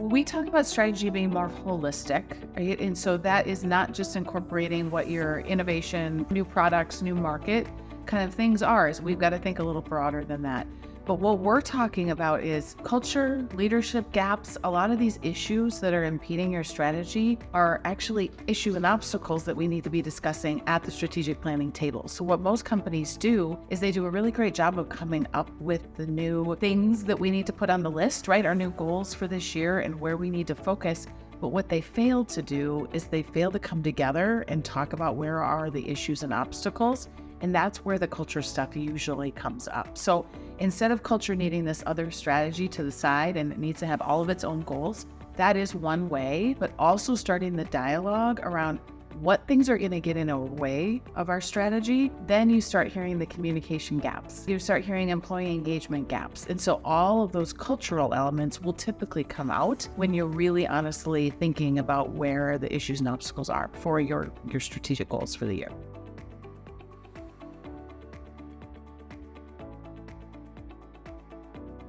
We talk about strategy being more holistic, right? And so that is not just incorporating what your innovation, new products, new market kind of things are. Is we've got to think a little broader than that. But what we're talking about is culture, leadership gaps. A lot of these issues that are impeding your strategy are actually issues and obstacles that we need to be discussing at the strategic planning table. So what most companies do is they do a really great job of coming up with the new things that we need to put on the list, right? Our new goals for this year and where we need to focus. But what they fail to do is they fail to come together and talk about where are the issues and obstacles. And that's where the culture stuff usually comes up. So instead of culture needing this other strategy to the side and it needs to have all of its own goals, that is one way, but also starting the dialogue around what things are going to get in the way of our strategy. Then you start hearing the communication gaps. You start hearing employee engagement gaps. And so all of those cultural elements will typically come out when you're really honestly thinking about where the issues and obstacles are for your strategic goals for the year.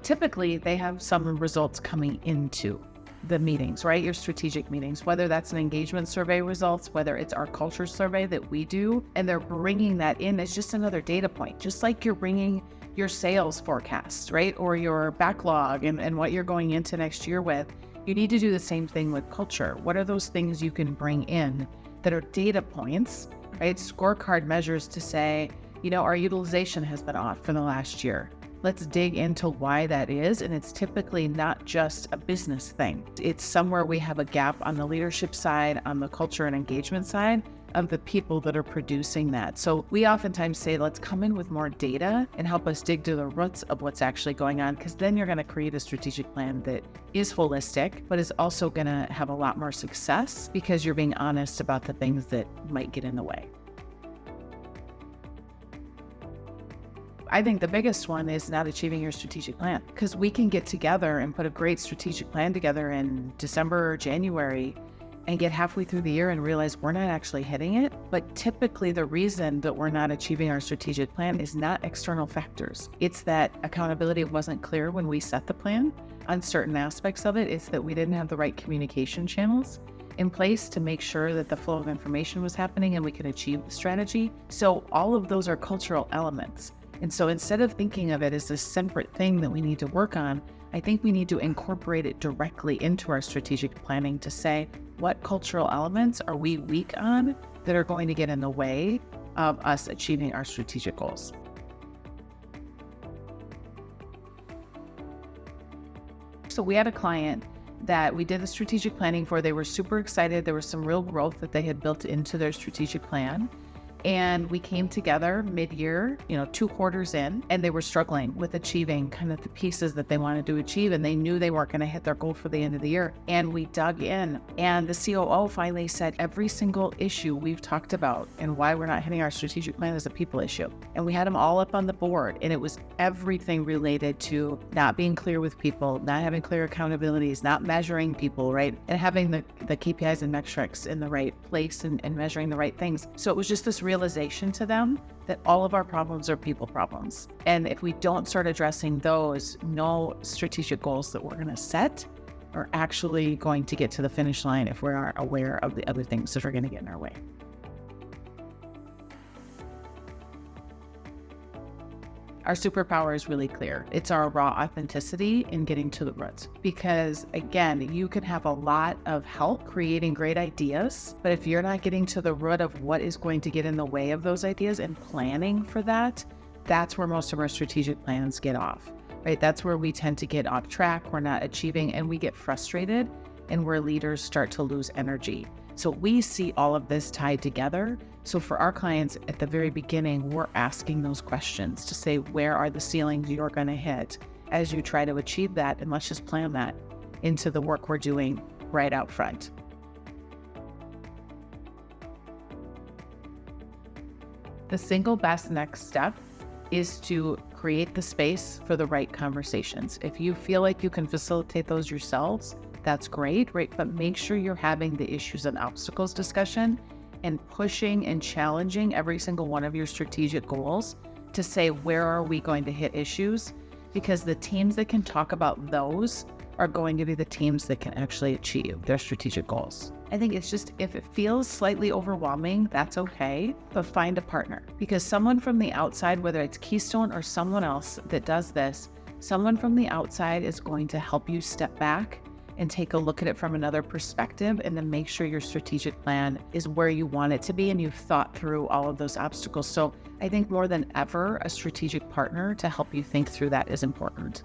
Typically, they have some results coming into the meetings, right? Your strategic meetings, whether that's an engagement survey results, whether it's our culture survey that we do, and they're bringing that in as just another data point, just like you're bringing your sales forecast, right? Or your backlog and what you're going into next year with. You need to do the same thing with culture. What are those things you can bring in that are data points, right? Scorecard measures to say, our utilization has been off for the last year. Let's dig into why that is. And it's typically not just a business thing. It's somewhere we have a gap on the leadership side, on the culture and engagement side of the people that are producing that. So we oftentimes say, let's come in with more data and help us dig to the roots of what's actually going on, because then you're going to create a strategic plan that is holistic, but is also going to have a lot more success because you're being honest about the things that might get in the way. I think the biggest one is not achieving your strategic plan, because we can get together and put a great strategic plan together in December or January and get halfway through the year and realize we're not actually hitting it. But typically the reason that we're not achieving our strategic plan is not external factors. It's that accountability wasn't clear when we set the plan on certain aspects of it. It's that we didn't have the right communication channels in place to make sure that the flow of information was happening and we could achieve the strategy. So all of those are cultural elements. And so instead of thinking of it as a separate thing that we need to work on, I think we need to incorporate it directly into our strategic planning to say, what cultural elements are we weak on that are going to get in the way of us achieving our strategic goals? So we had a client that we did the strategic planning for. They were super excited. There was some real growth that they had built into their strategic plan. And we came together mid-year, 2 quarters in, and they were struggling with achieving kind of the pieces that they wanted to achieve. And they knew they weren't going to hit their goal for the end of the year. And we dug in, and the COO finally said, every single issue we've talked about and why we're not hitting our strategic plan is a people issue. And we had them all up on the board, and it was everything related to not being clear with people, not having clear accountabilities, not measuring people, right? And having the KPIs and metrics in the right place and measuring the right things. So it was just this realization to them that all of our problems are people problems. And if we don't start addressing those, no strategic goals that we're going to set are actually going to get to the finish line if we aren't aware of the other things that are going to get in our way. Our superpower is really clear. It's our raw authenticity in getting to the roots. Because again, you can have a lot of help creating great ideas, but if you're not getting to the root of what is going to get in the way of those ideas and planning for that, that's where most of our strategic plans get off, right? That's where we tend to get off track. We're not achieving and we get frustrated, and where leaders start to lose energy. So we see all of this tied together. So for our clients at the very beginning, we're asking those questions to say, where are the ceilings you're going to hit as you try to achieve that? And let's just plan that into the work we're doing right out front. The single best next step is to create the space for the right conversations. If you feel like you can facilitate those yourselves, that's great, right? But make sure you're having the issues and obstacles discussion and pushing and challenging every single one of your strategic goals to say, where are we going to hit issues? Because the teams that can talk about those are going to be the teams that can actually achieve their strategic goals. I think it's just, if it feels slightly overwhelming, that's okay, but find a partner, because someone from the outside, whether it's Keystone or someone else that does this, someone from the outside is going to help you step back and take a look at it from another perspective, and then make sure your strategic plan is where you want it to be and you've thought through all of those obstacles. So I think more than ever, a strategic partner to help you think through that is important.